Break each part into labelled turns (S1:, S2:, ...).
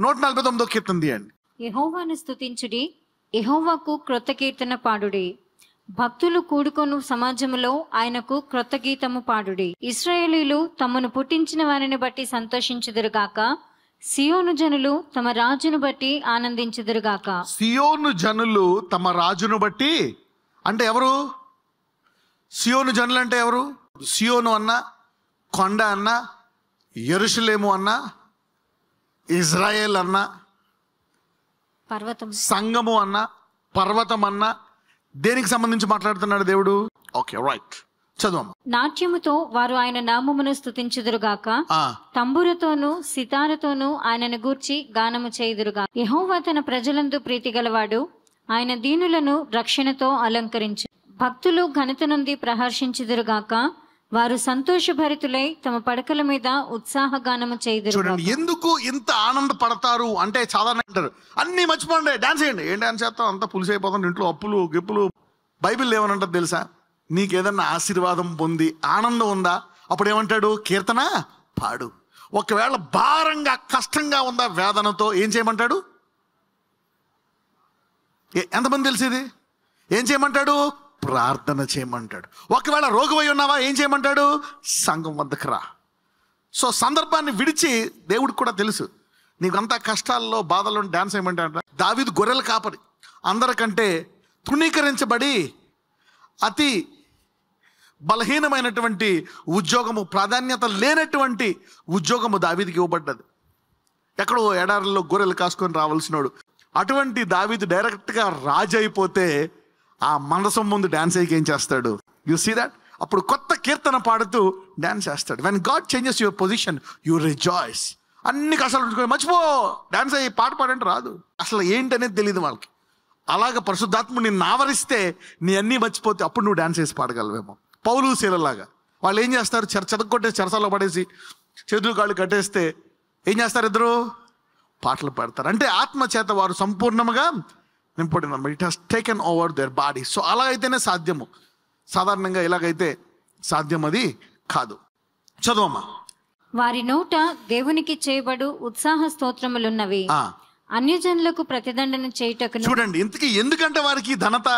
S1: 149వ కీర్తన తీయండి.
S2: యెహోవాను స్తుతించుడి, యెహోవాకు క్రొత్త కీర్తన పాడుడి. భక్తులు కూడుకొను సమాజములో ఆయనకు క్రొత్త గీతము పాడుడి. ఇశ్రాయేలీయులు తమను పుట్టించిన వారిని బట్టి సంతోషించుదురుగాక. సియోను జనులు తమ రాజును బట్టి ఆనందించుదురుగాక.
S1: సియోను జనులు తమ రాజును బట్టి అంటే ఎవరు? సియోను జనులు అంటే ఎవరు? సియోను అన్న, కొండ అన్న, యెరూషలేము అన్న, ఇజ్రాయేల్ అన్న,
S2: పర్వతం,
S1: సంగము అన్న, పర్వతం అన్న, దేనికి సంబంధించి మాట్లాడుతున్నాడు దేవుడు? ఓకే, రైట్, చదువు.
S2: నాట్యముతో వారు ఆయన నామమును స్తుతించుదురుగాక. తంబురతోను సితారతోను ఆయనను గూర్చి గానము చేయుదురుగా. యెహోవా తన ప్రజలందు ప్రీతి గలవాడు, ఆయన దీనులను రక్షణతో అలంకరించు. భక్తులు ఘనత నుండి ప్రహర్షించుదురుగాక. వారు సంతోషభరితులై తమ పడకల మీద ఉత్సాహగానము చేయుదురు.
S1: చూడండి, ఎందుకు ఇంత ఆనందపడతారు అంటే సాధారణ అంటారు అన్ని మర్చిపోండి, డాన్స్ చేయండి. ఏం డాన్స్ చేస్తాం? అంతా పులిసి అయిపోతాం, ఇంట్లో అప్పులు గిప్పులు. బైబిల్ ఏమనంటారు తెలుసా? నీకు ఏదన్నా ఆశీర్వాదం పొంది ఆనందం ఉందా, అప్పుడు ఏమంటాడు? కీర్తన పాడు. ఒకవేళ భారంగా కష్టంగా ఉందా, వేదనతో, ఏం చేయమంటాడు? ఎంతమంది తెలిసేది? ఏం చేయమంటాడు? ప్రార్థన చేయమంటాడు. ఒకవేళ రోగమై ఉన్నావా, ఏం చేయమంటాడు? సంఘం వద్దకు రా. సో సందర్భాన్ని విడిచి దేవుడికి కూడా తెలుసు నీకంతా కష్టాల్లో బాధల్లో డాన్స్ చేయమంటాడు. దావీదు గొర్రెల కాపరి, అందరికంటే తృణీకరించబడి అతి బలహీనమైనటువంటి ఉద్యోగము, ప్రాధాన్యత లేనటువంటి ఉద్యోగము దావీదుకి ఇవ్వబడ్డది. ఎక్కడో ఎడారిలో గొర్రెలు కాసుకొని రావాల్సినోడు. అటువంటి దావీదు డైరెక్ట్గా రాజు అయిపోతే ఆ మనసం ముందు డాన్స్ అయ్యి ఏం చేస్తాడు? You see that? అప్పుడు కొత్త కీర్తన పాడుతూ డాన్స్ చేస్తాడు. When God changes your position you rejoice. అన్ని కష్టాలు ఉంచుకొని మర్చిపో, డాన్స్ అయ్యి పాట పాడంటే రాదు, అసలు ఏంటనేది తెలియదు వాళ్ళకి. అలాగ పరిశుద్ధాత్మ నిన్ను ఆవరిస్తే నీ అన్నీ మర్చిపోతే అప్పుడు నువ్వు డాన్స్ వేసి పాడగలవేమో. పౌలు శీలలాగా వాళ్ళు ఏం చేస్తారు? చెదకొట్టేసి చెరసాల్లో పడేసి చేతులు కాళ్ళు కట్టేస్తే ఏం చేస్తారు? ఇద్దరు పాటలు పాడతారు. అంటే ఆత్మ చేత వారు సంపూర్ణంగా నింపబడిన, it has taken over their body. So అలా అయితేనే సాధ్యము, సాధారణంగా ఇలాగైతే సాధ్యం అది కాదు. చదువమ్మా.
S2: వారి నోట దేవునికి చేయబడు ఉత్సాహ స్తోత్రములున్నవి, అన్యజనులకు ప్రతిదండన చేయుటకు.
S1: చూడండి, ఇంతకీ ఎందుకంటే వారికి ఘనత,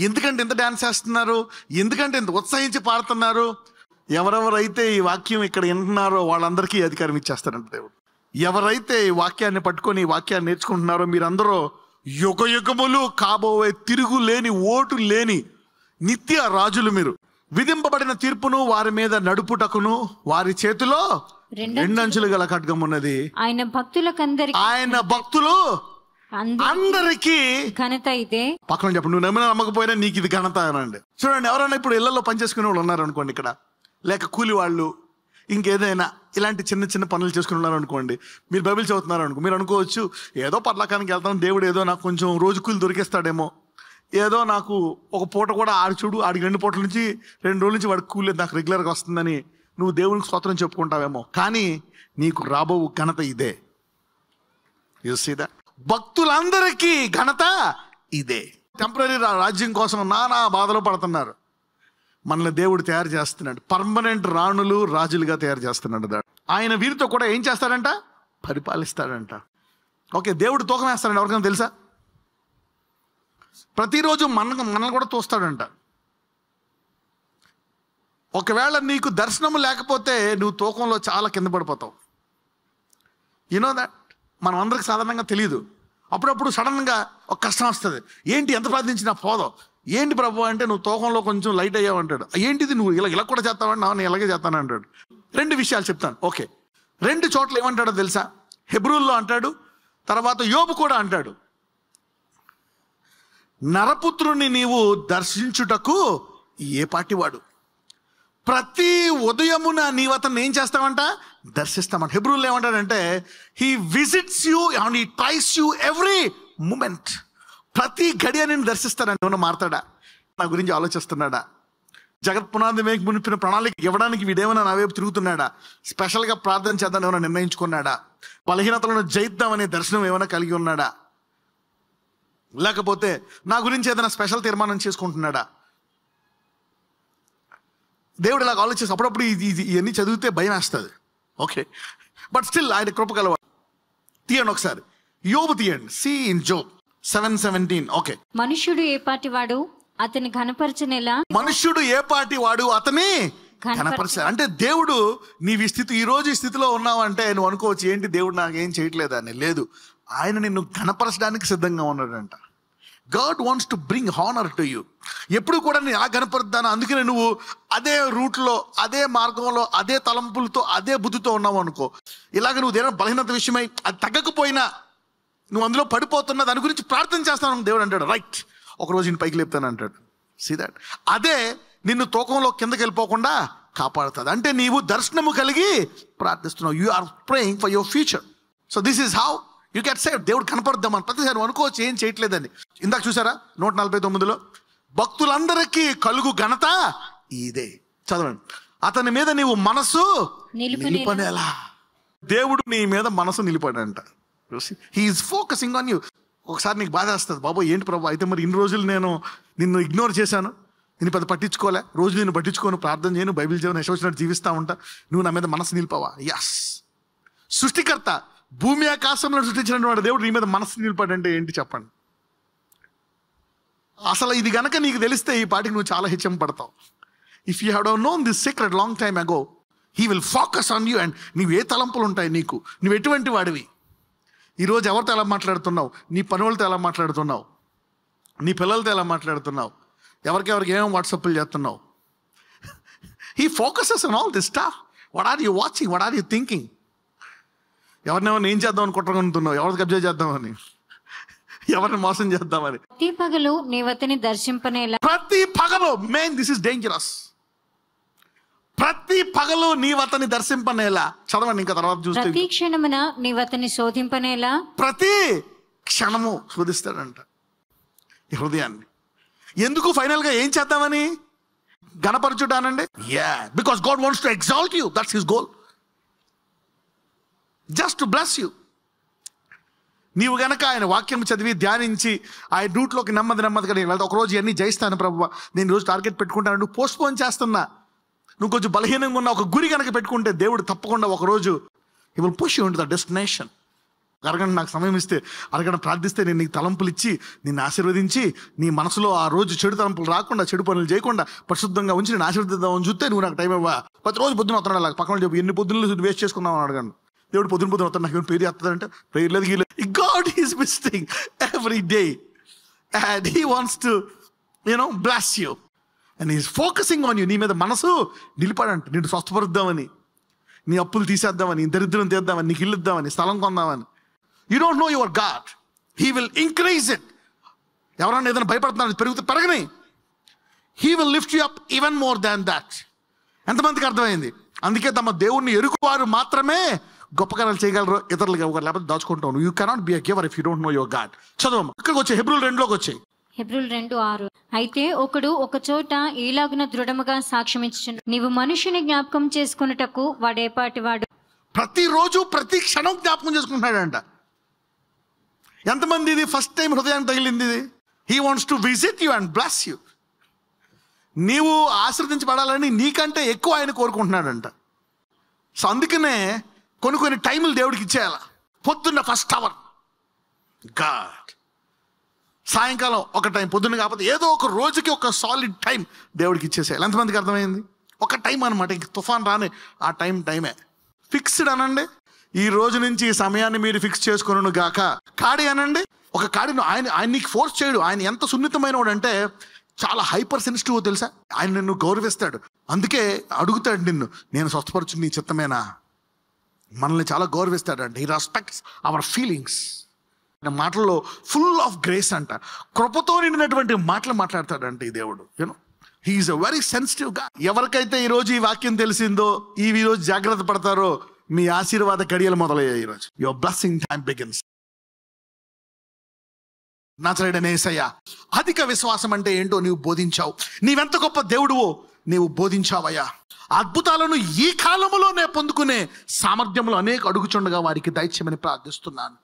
S1: ఎందుకంటే ఇంత డాన్స్ చేస్తున్నారు, ఎందుకంటే ఇంత ఉత్సహించి పాడుతున్నారు? ఎవరెవరైతే ఈ వాక్యం ఇక్కడ వింటున్నారో వాళ్ళందరికీ అధికారం ఇచ్చేస్తారంట దేవుడు. ఎవరైతే ఈ వాక్యాన్ని పట్టుకొని ఈ వాక్యాన్ని నేర్చుకుంటున్నారో మీరందరూ యుగ యుగములు కాబోయే తిరుగు లేని, ఓటు లేని నిత్య రాజులు మీరు. విధింపబడిన తీర్పును వారి మీద నడుపుటకును వారి చేతిలో రెండంచులు గల ఖడ్గం ఉన్నది.
S2: ఆయన భక్తులు
S1: అందరికీ
S2: ఘనత ఇదే.
S1: పక్కన చెప్పండి, నువ్వు నమ్మినా నమ్మకపోయినా నీకు ఇది ఘనత అనండి. చూడండి, ఎవరైనా ఇప్పుడు ఇళ్లలో పనిచేసుకునే వాళ్ళు ఉన్నారు అనుకోండి ఇక్కడ, లేక కూలి వాళ్ళు, ఇంకేదైనా ఇలాంటి చిన్న చిన్న పనులు చేసుకుని ఉన్నారు అనుకోండి. మీరు బైబిల్ చదువుతున్నారు అనుకో, మీరు అనుకోవచ్చు ఏదో పర్లాకానికి వెళ్తాను, దేవుడు ఏదో నాకు కొంచెం రోజు కూలి దొరికేస్తాడేమో, ఏదో నాకు ఒక పూట కూడా చూడు ఆడికి 2 పూటల నుంచి 2 రోజుల నుంచి వాడికి కూలి నాకు రెగ్యులర్గా వస్తుందని నువ్వు దేవునికి స్తోత్రం చెప్పుకుంటావేమో. కానీ నీకు రాబో ఘనత ఇదే. You see that? భక్తులందరికీ ఘనత ఇదే. టెంపరీ రాజ్యం కోసం నానా బాధలు పడుతున్నారు. మనల్ని దేవుడు తయారు చేస్తున్నాడు, పర్మనెంట్ రాణులు రాజులుగా తయారు చేస్తున్నాడు. ఆయన వీరితో కూడా ఏం చేస్తాడంట? పరిపాలిస్తాడంట. ఓకే, దేవుడు తూకం వేస్తాడంట. ఎవరికైనా తెలుసా? ప్రతిరోజు మనల్ని కూడా తోస్తాడంట. ఒకవేళ నీకు దర్శనం లేకపోతే నువ్వు తూకంలో చాలా కింద పడిపోతావు. You know that? మనం అందరికి సాధారణంగా తెలియదు. అప్పుడప్పుడు సడన్గా ఒక కష్టం వస్తుంది. ఏంటి, ఎంత ప్రార్థించినా పోదాం. ఏంటి ప్రభు అంటే, నువ్వు తూకంలో కొంచెం లైట్ అయ్యావు అంటాడు. ఏంటిది, నువ్వు ఇలా కూడా చేస్తావంటే, నేను ఇలాగే చేస్తాను అంటాడు. 2 విషయాలు చెప్తాను. ఓకే, 2 చోట్ల ఏమంటాడో తెలుసా? హెబ్రూల్లో అంటాడు, తర్వాత యోబు కూడా అంటాడు, నరపుత్రుని నీవు దర్శించుటకు ఏ పాటివాడు. ప్రతి ఉదయమున నీవు అతన్ని ఏం చేస్తావంట? దర్శిస్తామంట. హెబ్రూల్లో ఏమంటాడంటే, he visits you and he tries you every moment. ప్రతి గడియ నేను దర్శిస్తానని. ఏమన్నా మారతాడా? నా గురించి ఆలోచిస్తున్నాడా? జగత్ పునాది మునిపిన ప్రణాళిక ఇవ్వడానికి వీడేమైనా నా వైపు తిరుగుతున్నాడా? స్పెషల్గా ప్రార్థన చేద్దాం ఏమైనా నిర్ణయించుకున్నాడా? బలహీనతలను జయిద్దామనే దర్శనం ఏమైనా కలిగి ఉన్నాడా? లేకపోతే నా గురించి ఏదైనా స్పెషల్ తీర్మానం చేసుకుంటున్నాడా? దేవుడు ఇలాగ ఆలోచిస్తే అప్పుడప్పుడు ఇవన్నీ చదివితే భయం వేస్తుంది. ఓకే, బట్ స్టిల్ ఆయన కృప గలవాడు. తీయండి ఒకసారి, యోబు తీయండి. See in Job 7:17. ఓకే.
S2: మనుష్యుడు ఏ పాటి వాడు అతని ఘనపరచనేలా.
S1: మనుష్యుడు ఏ పాటి వాడు అతని ఘనపరచాలి. అంటే దేవుడు నీవు ఈ రోజు ఈ స్థితిలో ఉన్నావంటే నువ్వు అనుకోవచ్చు, ఏంటి దేవుడు నాకు ఏం చేయట్లేదని. లేదు, ఆయన నిన్ను ఘనపరచడానికి సిద్ధంగా ఉన్నాడంట. God wants to bring honour to you. ఎప్పుడు కూడా నేను ఎలా కనపరుద్దాను, అందుకనే నువ్వు అదే రూట్లో, అదే మార్గంలో, అదే తలంపులతో, అదే బుద్ధితో ఉన్నావు అనుకో. ఇలాగ నువ్వు దేని బలహీనత విషయమై అది తగ్గకపోయినా నువ్వు అందులో పడిపోతున్నా దాని గురించి ప్రార్థన చేస్తాను. దేవుడు అంటాడు, రైట్, ఒకరోజు నేను పైకి లేపుతాను అంటాడు. See that. అదే నిన్ను తూకంలో కిందకి వెళ్ళిపోకుండా కాపాడుతుంది. అంటే నీవు దర్శనము కలిగి ప్రార్థిస్తున్నావు. You are praying for your future. So this is how you get save. దేవుడు కనపడద్దామని ప్రతిసారి అనుకోవచ్చు ఏం చేయట్లేదని. ఇందాక చూసారా 149లో, భక్తులందరికీ కలుగు ఘనత ఇదే. చదవండి. అతని మీద నీవు మనసు నిలిపనేలా. దేవుడు నీ మీద మనసు నిలిపాడంట. He is focusing on you. ఒకసారి నీకు బాధ వస్తుంది, బాబోయ్ ఏంటి ప్రభు, అయితే మరి ఇన్ని రోజులు నేను నిన్ను ఇగ్నోర్ చేశాను, నేను పెద్ద పట్టించుకోలే, రోజు నేను పట్టించుకోను, ప్రార్థన చేయను, బైబిల్ చదివిన యశోచినట్టు జీవిస్తూ ఉంటా, నువ్వు నా మీద మనసు నిలిపావా? యస్. సృష్టికర్త, భూమి ఆకాశంలో సృష్టించిన వాడు దేవుడు నీ మీద మనసు నిలిపాడంటే ఏంటి చెప్పండి. అసలు ఇది గనక నీకు తెలిస్తే ఈ పాటికి నువ్వు చాలా హెచ్చం పడతావు. If you have known this secret long time అగో, he will focus on you. And నీవు ఏ తలంపులు ఉంటాయి నీకు, నువ్వు ఎటువంటి వాడివి, ఈరోజు ఎవరితో ఎలా మాట్లాడుతున్నావు, నీ పని వాళ్ళతో ఎలా మాట్లాడుతున్నావు, నీ పిల్లలతో ఎలా మాట్లాడుతున్నావు, ఎవరికెవరికి ఏమేమి వాట్సాప్లు చేస్తున్నావు. He focuses on all this stuff. What are you watching, what are you thinking, ఎవరినెవరిని ఏం చేద్దాం అని కుట్రగొనుతున్నావు, ఎవరిని కబ్జా చేద్దామని, ఎవరిని మోసం చేద్దామని.
S2: ప్రతి పగలు నీవతని దర్శింపనేలా.
S1: ప్రతి పగలు, మెయిన్ దిస్ ఇస్ డేంజరస్. ప్రతి పగలు నీవతని దర్శింపనేలా. చదవండి ఇంకా తర్వాత చూస్తే.
S2: ప్రతి క్షణమున నీవతని శోధింపనేలా.
S1: ప్రతి క్షణము శోధిస్తాడంట ఈ హృదయాన్ని. ఎందుకు? ఫైనల్గా ఏం చేద్దామని, ఘనపరచుటానండి. Yeah, because God wants to exalt you. That's his goal. Just to bless you. నీవు గనక ఆయన వాక్యం చదివి ధ్యానించి ఆయన రూట్లోకి నెమ్మదిగా నేను వెళ్తా, ఒకరోజు ఇవన్నీ జయిస్తాను ప్రభువా, నేను రోజు టార్గెట్ పెట్టుకుంటాను, నువ్వు పోస్ట్పోన్ చేస్తున్నా, నువ్వు కొంచెం బలహీనంగా ఉన్న ఒక గురి కనుక పెట్టుకుంటే దేవుడు తప్పకుండా ఒకరోజు he will push you into the destination. అరగంట నాకు సమయం ఇస్తే, అరగంట ప్రార్థిస్తే నేను నీకు తలంపులు ఇచ్చి నిన్ను ఆశీర్వదించి నీ మనసులో ఆ రోజు చెడు తలంపులు రాకుండా, చెడు పనులు చేయకుండా పరిశుద్ధంగా ఉంచి నేను ఆశీర్వదిద్దామని చూస్తే నువ్వు నాకు టైం ఇవ్వా. ప్రతిరోజు పొద్దున వస్తున్నాడు, అలా పక్కన చెప్పి ఎన్ని పొద్దున్నలు వేస్ట్ చేసుకున్నావు అని అడగండి. దేవుడు పొద్దున వస్తాను, నాకు ఏమైనా ప్రేయర్ చేస్తుందంటే ప్రేయర్ లేదు గీలేదు. God is visiting every day and he wants to bless you and he's focusing on you. నీ మీద మనసు నిలిపాడంట, నిన్ను స్వస్థపరుద్దామని, నీ అప్పులు తీసేద్దామని, దరిద్రం తీద్దామని, నీకు ఇల్లు ఇద్దామని, స్థలం కొందామని. You don't know your God, he will increase it. ఎవరన్నా ఏదైనా భయపడుతున్నారు, పెరగని, he will lift you up even more than that. ఎంతమందికి అర్థమైంది? అందుకే తమ దేవుణ్ణి ఎరుగువారు మాత్రమే గొప్ప కార్యాలు చేయగలరు, ఇతరులకు ఇవ్వగలరు, లేకపోతే దాచుకుంటాను. You cannot be a giver if you don't know your God. చదవమ్మా, ఇక్కడికి వచ్చాయి, హెబ్రీయులు 2లోకి వచ్చాయి.
S2: హెబ్రీయులు 2:6. అయితే ఒకడు ఒక చోట ఈలాగున దృఢముగా సాక్ష్యం ఇచ్చుచుండు, నీవు మనుషుని జ్ఞాపకం చేసుకున్నటకు వాడేపాటి వాడు.
S1: ప్రతిరోజు ప్రతి క్షణం జ్ఞాపకం చేసుకుంటున్నాడంట. ఎంతమంది ఇది ఫస్ట్ టైం హృదయాన్ని తగిలింది ఇది? He wants to visit you and bless you. నీవు ఆశీర్వదించబడాలని నీకంటే ఎక్కువ ఆయన కోరుకుంటున్నాడంట. సో అందుకనే కొన్ని టైములు దేవుడికి ఇచ్చేయాల. పొద్దున్న ఫస్ట్ అవర్ గాడ్, సాయంకాలం ఒక టైం, పొద్దున్న కాకపోతే ఏదో ఒక రోజుకి ఒక సాలిడ్ టైం దేవుడికి ఇచ్చేసేయాలి. ఎంతమందికి అర్థమైంది? ఒక టైం అనమాట, ఇంక తుఫాన్ రాని ఆ టైమే ఫిక్స్డ్ అనండి. ఈ రోజు నుంచి ఈ సమయాన్ని మీరు ఫిక్స్ చేసుకును గాక. కాడి అనండి, ఒక కాడిని ఆయన నీకు ఫోర్స్ చేయడు. ఆయన ఎంత సున్నితమైన వాడు అంటే చాలా హైపర్ సెన్సిటివ్ తెలుసా. ఆయన నిన్ను గౌరవిస్తాడు, అందుకే అడుగుతాడు నిన్ను, నేను స్వస్థపరచు నీ చిత్తమేనా. మనల్ని చాలా గౌరవిస్తాడంట. He respects our feelings. మాటల్లో ఫుల్ ఆఫ్ గ్రేస్ అంట, కృపతో నిండినటువంటి మాటలు మాట్లాడతాడంట ఈ దేవుడు. He is a very sensitive గా. ఎవరికైతే ఈరోజు ఈ వాక్యం తెలిసిందో, ఈ రోజు జాగ్రత్త పడతారో, మీ ఆశీర్వాద గడియలు మొదలయ్యాయి ఈరోజు. Your blessing time begins. నజరేయుడైన యేసయ్య, అధిక విశ్వాసం అంటే ఏంటో నీవు బోధించావు. నీవెంత గొప్ప దేవుడువో నీవు బోధించావయ్యా. అద్భుతాలను ఈ కాలములోనే పొందుకునే సామర్థ్యములు అనేక అడుగుచుండగా వారికి దయచేయమని ప్రార్థిస్తున్నాను.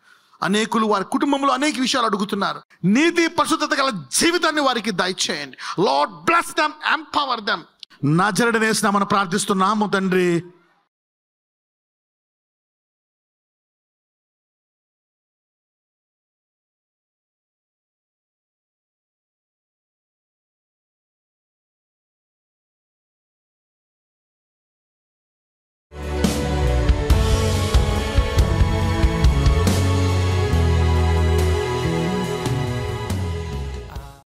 S1: అనేకులు వారి కుటుంబంలో అనేక విషయాలు అడుగుతున్నారు. నీతి పరిశుద్ధత గల జీవితాన్ని వారికి దయచేయండి. Lord bless them, empower them. నజరేయుడైన యేసు నామమున ప్రార్థిస్తున్నాము తండ్రి.